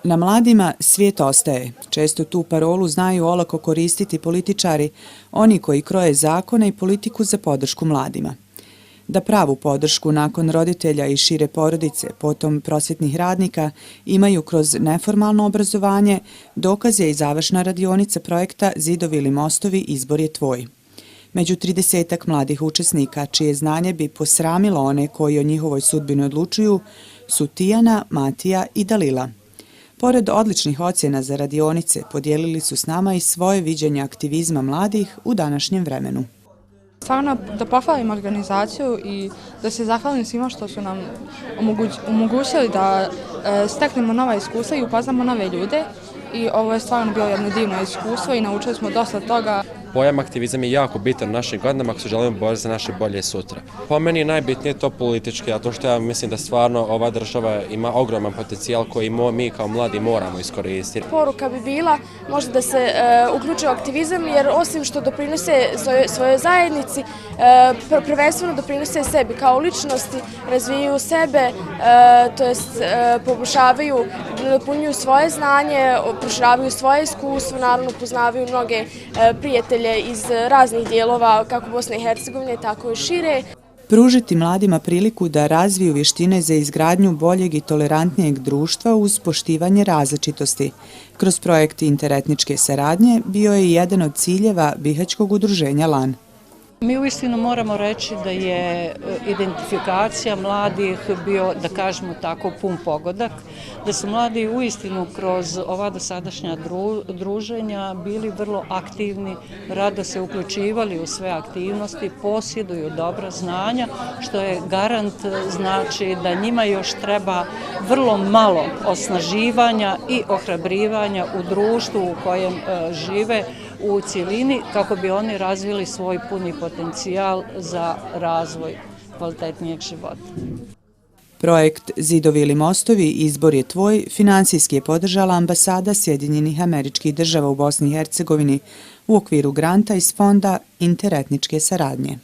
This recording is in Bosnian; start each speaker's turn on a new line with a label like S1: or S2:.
S1: Na mladima svijet ostaje. Često tu parolu znaju olako koristiti političari, oni koji kroje zakone i politiku za podršku mladima. Da pravu podršku nakon roditelja i šire porodice, potom prosvjetnih radnika, imaju kroz neformalno obrazovanje, dokaz je i završna radionica projekta Zidovi ili mostovi, izbor je tvoj. Među 30-ak mladih učesnika, čije znanje bi posramilo one koji o njihovoj sudbini odlučuju, su Tijana, Matija i Dalila. Pored odličnih ocjena za radionice, podijelili su s nama i svoje viđenje aktivizma mladih u današnjem vremenu.
S2: Stvarno da pohvalim organizaciju i da se zahvalim svima što su nam omogućili da steknemo nova iskustva i upoznamo nove ljude. I ovo je stvarno bilo jedno divno iskustvo i naučili smo dosta toga.
S3: Pojam aktivizam je jako bitan u našim godinama ako se želimo boriti za naše bolje sutra. Po meni je najbitnije to politički, a to što ja mislim da stvarno ova država ima ogroman potencijal koji mi kao mladi moramo iskoristiti.
S4: Poruka bi bila možda da se uključe u aktivizam jer osim što doprinose svojoj zajednici, prvenstveno doprinose sebi kao ličnosti, razvijaju sebe, to jest poboljšavaju, nadopunjuju svoje znanje, proširavaju svoje iskustvo, naravno poznavaju mnoge prijatelje iz raznih dijelova kako Bosne i Hercegovine, tako i šire.
S1: Pružiti mladima priliku da razviju vještine za izgradnju boljeg i tolerantnijeg društva uz poštivanje različitosti. Kroz projekt interetničke saradnje bio je jedan od ciljeva Bihaćkog udruženja LAN.
S5: Mi uistinu moramo reći da je identifikacija mladih bio, da kažemo tako, pun pogodak, da su mladi uistinu kroz ova dosadašnja druženja bili vrlo aktivni, rado se uključivali u sve aktivnosti, posjeduju dobra znanja, što je garant znači da njima još treba vrlo malo osnaživanja i ohrabrivanja u društvu u kojem žive u cjelini kako bi oni razvili svoj puni potencijal za razvoj kvalitetnijeg života.
S1: Projekt Zidovi ili mostovi, izbor je tvoj, finansijski je podržala ambasada Sjedinjenih Američkih Država u Bosni i Hercegovini u okviru granta iz fonda interetničke saradnje.